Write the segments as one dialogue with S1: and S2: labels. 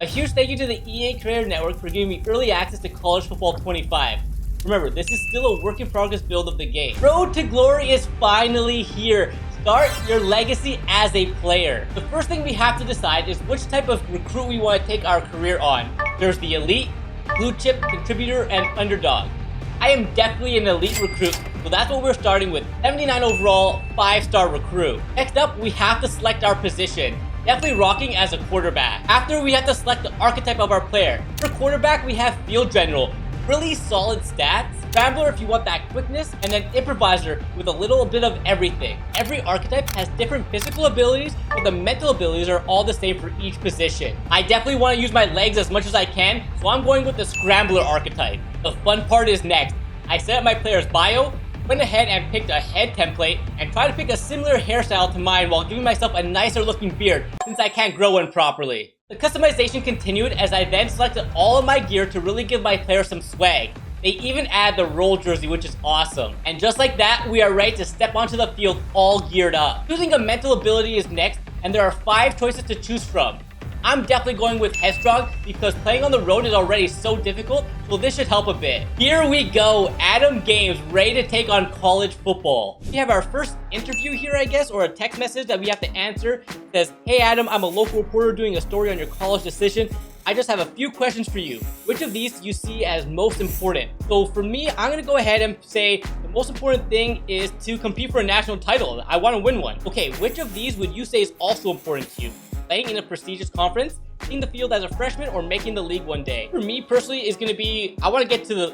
S1: A huge thank you to the EA Creator Network for giving me early access to College Football 25. Remember, this is still a work in progress build of the game. Road to Glory is finally here. Start your legacy as a player. The first thing we have to decide is which type of recruit we want to take our career on. There's the elite, blue chip, contributor, and underdog. I am definitely an elite recruit, so that's what we're starting with. 79 overall, 5-star recruit. Next up, we have to select our position. Definitely rocking as a quarterback. After, we have to select the archetype of our player. For quarterback, we have field general. Really solid stats. Scrambler if you want that quickness, and then improviser with a little bit of everything. Every archetype has different physical abilities, but the mental abilities are all the same for each position. I definitely want to use my legs as much as I can, so I'm going with the Scrambler archetype. The fun part is next. I set up my player's bio, went ahead and picked a head template, and tried to pick a similar hairstyle to mine while giving myself a nicer looking beard since I can't grow one properly. The customization continued as I then selected all of my gear to really give my player some swag. They even add the roll jersey, which is awesome. And just like that, we are ready to step onto the field all geared up. Choosing a mental ability is next, and there are 5 choices to choose from. I'm definitely going with Headstrong because playing on the road is already so difficult, so this should help a bit. Here we go, Adam Games ready to take on college football. We have our first interview here, I guess, or a text message that we have to answer. It says, "Hey Adam, I'm a local reporter doing a story on your college decision. I just have a few questions for you. Which of these do you see as most important?" So for me, I'm gonna go ahead and say the most important thing is to compete for a national title. I want to win one. Okay, which of these would you say is also important to you? Playing in a prestigious conference, seeing the field as a freshman, or making the league one day? For me personally, is gonna be I want to get to the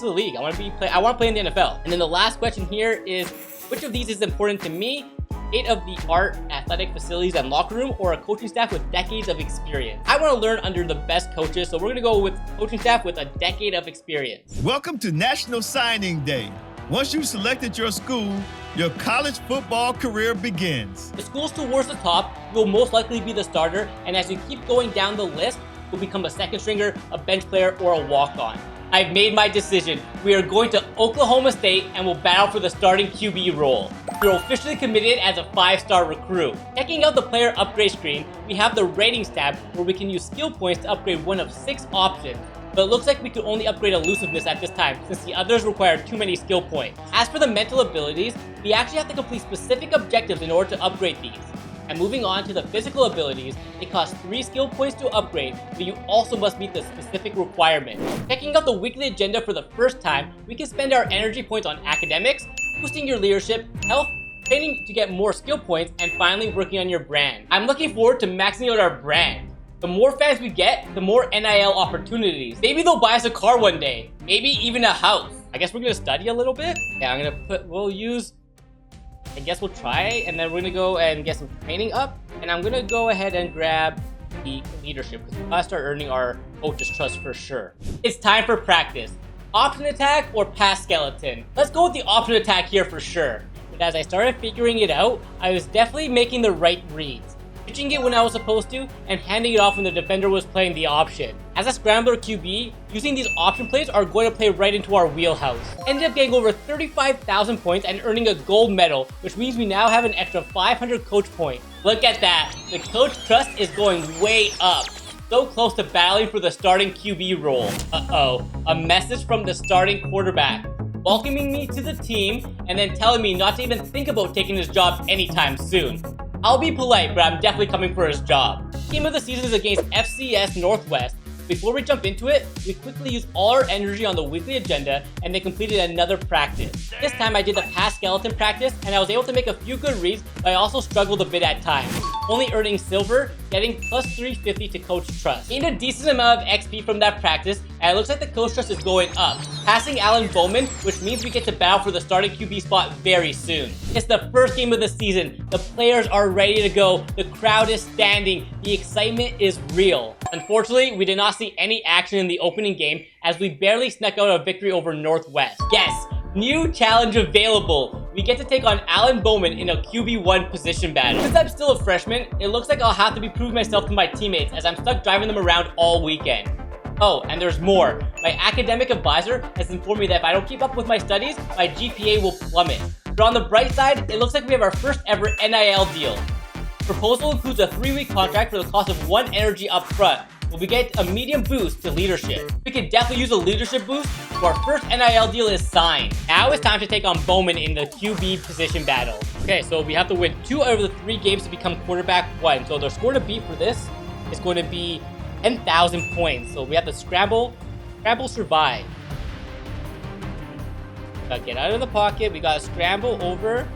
S1: league. I want to play in the NFL. And then the last question here is, which of these is important to me? State-of-the-art athletic facilities and locker room, or a coaching staff with decades of experience? I want to learn under the best coaches, so we're going to go with coaching staff with a decade of experience.
S2: Welcome to National Signing Day. Once you've selected your school, your college football career begins.
S1: The schools towards the top will most likely be the starter, and as you keep going down the list, you'll become a second stringer, a bench player, or a walk-on. I've made my decision. We are going to Oklahoma State and will battle for the starting QB role. You're officially committed as a 5-star recruit. Checking out the player upgrade screen, we have the ratings tab where we can use skill points to upgrade one of 6 options. But it looks like we could only upgrade elusiveness at this time since the others require too many skill points. As for the mental abilities, we actually have to complete specific objectives in order to upgrade these. And moving on to the physical abilities, it costs 3 skill points to upgrade, but you also must meet the specific requirement. Checking out the weekly agenda for the first time, we can spend our energy points on academics, boosting your leadership, health, training to get more skill points, and finally working on your brand. I'm looking forward to maxing out our brand. The more fans we get, the more NIL opportunities. Maybe they'll buy us a car one day, maybe even a house. I guess we're gonna study a little bit. Yeah, I guess we'll try, and then we're gonna go and get some training up, and I'm gonna go ahead and grab the leadership because we gotta start earning our coach's trust for sure. It's time for practice. Option attack or pass skeleton? Let's go with the option attack here for sure. But as I started figuring it out, I was definitely making the right reads. Pitching it when I was supposed to, and handing it off when the defender was playing the option. As a scrambler QB, using these option plays are going to play right into our wheelhouse. Ended up getting over 35,000 points and earning a gold medal, which means we now have an extra 500 coach points. Look at that, the coach trust is going way up. So close to battling for the starting QB role. Uh-oh, a message from the starting quarterback, welcoming me to the team and then telling me not to even think about taking his job anytime soon. I'll be polite, but I'm definitely coming for his job. Team of the season is against FCS Northwest. Before we jump into it, we quickly used all our energy on the weekly agenda and they completed another practice. This time I did the pass skeleton practice and I was able to make a few good reads, but I also struggled a bit at times. Only earning silver, getting plus 350 to coach trust. Gained a decent amount of XP from that practice, and it looks like the coach trust is going up. Passing Alan Bowman, which means we get to battle for the starting QB spot very soon. It's the first game of the season. The players are ready to go. The crowd is standing. The excitement is real. Unfortunately, we did not see any action in the opening game as we barely snuck out a victory over Northwest. Yes, new challenge available. We get to take on Alan Bowman in a QB1 position battle. Since I'm still a freshman, it looks like I'll have to be proving myself to my teammates as I'm stuck driving them around all weekend. Oh, and there's more. My academic advisor has informed me that if I don't keep up with my studies, my GPA will plummet. But on the bright side, it looks like we have our first ever NIL deal. Proposal includes a 3-week contract for the cost of 1 energy up front, well, we get a medium boost to leadership. We could definitely use a leadership boost, so our first NIL deal is signed. Now it's time to take on Bowman in the QB position battle. Okay, so we have to win 2 out of the 3 games to become quarterback 1. So the score to beat for this is going to be 10,000 points. So we have to scramble, survive. Gotta get out of the pocket. We gotta scramble over.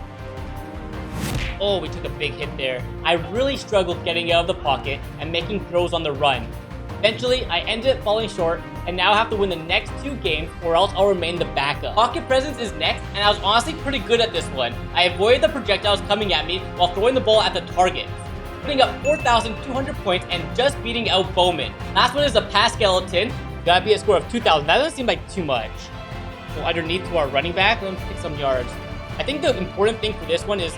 S1: Oh, we took a big hit there. I really struggled getting out of the pocket and making throws on the run. Eventually, I ended up falling short, and now I have to win the next 2 games or else I'll remain the backup. Pocket presence is next, and I was honestly pretty good at this one. I avoided the projectiles coming at me while throwing the ball at the target, putting up 4,200 points and just beating out Bowman. Last one is a pass skeleton. Gotta be a score of 2,000. That doesn't seem like too much. So underneath to our running back, let me pick some yards. I think the important thing for this one is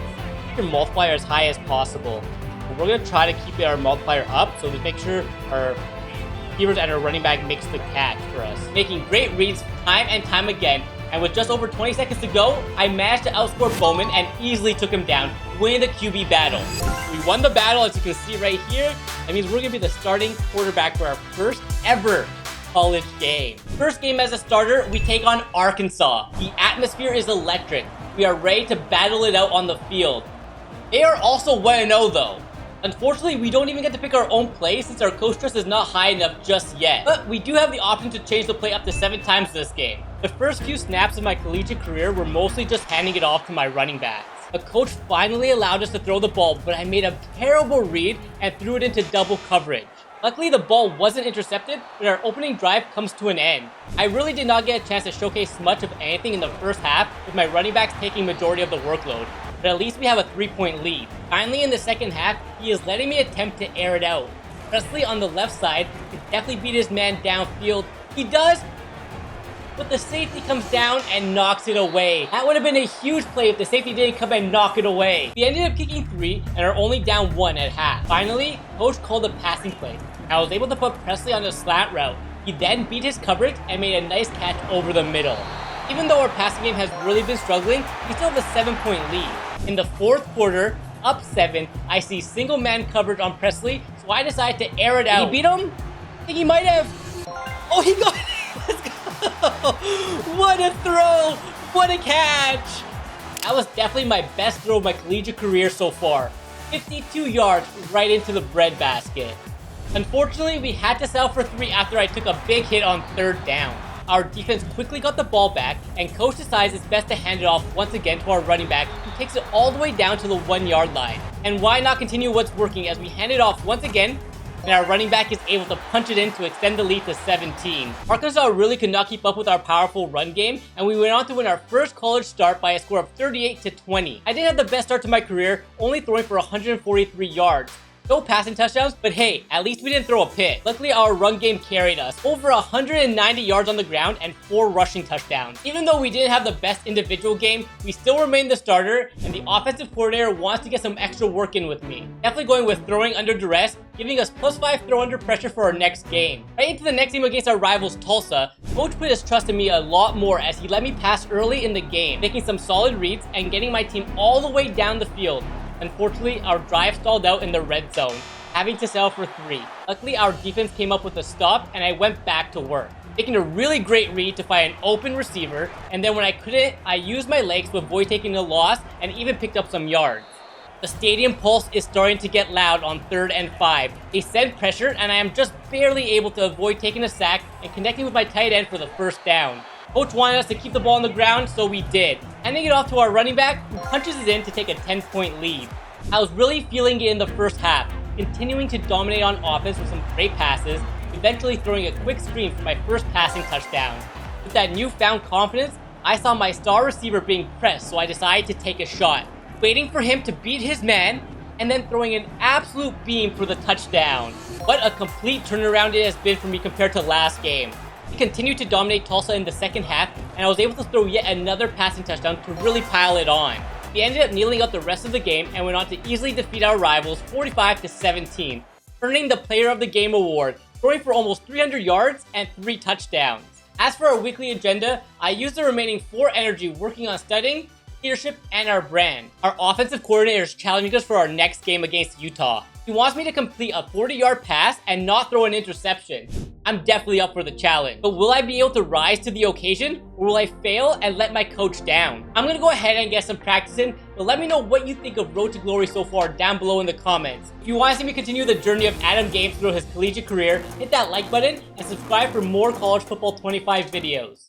S1: keep your multiplier as high as possible. We're gonna try to keep our multiplier up, so to make sure our receivers and our running back makes the catch for us. Making great reads time and time again, and with just over 20 seconds to go, I managed to outscore Bowman and easily took him down, winning the QB battle. We won the battle, as you can see right here. That means we're gonna be the starting quarterback for our first ever college game. First game as a starter, we take on Arkansas. The atmosphere is electric. We are ready to battle it out on the field. They are also 1-0 though. Unfortunately, we don't even get to pick our own play since our coach trust is not high enough just yet. But we do have the option to change the play up to 7 times this game. The first few snaps of my collegiate career were mostly just handing it off to my running backs. The coach finally allowed us to throw the ball, but I made a terrible read and threw it into double coverage. Luckily, the ball wasn't intercepted, but our opening drive comes to an end. I really did not get a chance to showcase much of anything in the first half, with my running backs taking majority of the workload, but at least we have a 3-point lead. Finally, in the second half, he is letting me attempt to air it out. Presley on the left side could definitely beat his man downfield. He does, but the safety comes down and knocks it away. That would have been a huge play if the safety didn't come and knock it away. We ended up kicking 3 and are only down 1 at half. Finally, coach called a passing play. I was able to put Presley on a slant route. He then beat his coverage and made a nice catch over the middle. Even though our passing game has really been struggling, we still have a 7-point lead. In the fourth quarter, up 7, I see single man coverage on Presley, so I decide to air it out. Did he beat him? I think he might have. Oh, he got it! Let's go! What a throw! What a catch! That was definitely my best throw of my collegiate career so far. 52 yards right into the breadbasket. Unfortunately, we had to settle for 3 after I took a big hit on 3rd down. Our defense quickly got the ball back, and coach decides it's best to hand it off once again to our running back, who takes it all the way down to the 1-yard line. And why not continue what's working as we hand it off once again, and our running back is able to punch it in to extend the lead to 17. Arkansas really could not keep up with our powerful run game, and we went on to win our first college start by a score of 38-20. I didn't have the best start to my career, only throwing for 143 yards. No passing touchdowns, but hey, at least we didn't throw a pick. Luckily, our run game carried us. Over 190 yards on the ground and 4 rushing touchdowns. Even though we didn't have the best individual game, we still remained the starter, and the offensive coordinator wants to get some extra work in with me. Definitely going with throwing under duress, giving us +5 throw under pressure for our next game. Right into the next game against our rivals Tulsa, coach put his trust in me a lot more as he let me pass early in the game, making some solid reads and getting my team all the way down the field. Unfortunately, our drive stalled out in the red zone, having to settle for 3. Luckily, our defense came up with a stop, and I went back to work, making a really great read to find an open receiver, and then when I couldn't, I used my legs to avoid taking a loss and even picked up some yards. The stadium pulse is starting to get loud on 3rd and 5. They send pressure, and I am just barely able to avoid taking a sack and connecting with my tight end for the first down. Coach wanted us to keep the ball on the ground, so we did, handing it off to our running back, who punches it in to take a 10-point lead. I was really feeling it in the first half, continuing to dominate on offense with some great passes, eventually throwing a quick screen for my first passing touchdown. With that newfound confidence, I saw my star receiver being pressed, so I decided to take a shot, waiting for him to beat his man, and then throwing an absolute beam for the touchdown. What a complete turnaround it has been for me compared to last game. We continued to dominate Tulsa in the second half, and I was able to throw yet another passing touchdown to really pile it on. We ended up kneeling out the rest of the game and went on to easily defeat our rivals 45-17, earning the Player of the Game award, throwing for almost 300 yards and 3 touchdowns. As for our weekly agenda, I used the remaining 4 energy working on studying, leadership, and our brand. Our offensive coordinator is challenging us for our next game against Utah. He wants me to complete a 40-yard pass and not throw an interception. I'm definitely up for the challenge. But will I be able to rise to the occasion, or will I fail and let my coach down? I'm gonna go ahead and get some practice in, but let me know what you think of Road to Glory so far down below in the comments. If you want to see me continue the journey of Adam Gase through his collegiate career, hit that like button and subscribe for more College Football 25 videos.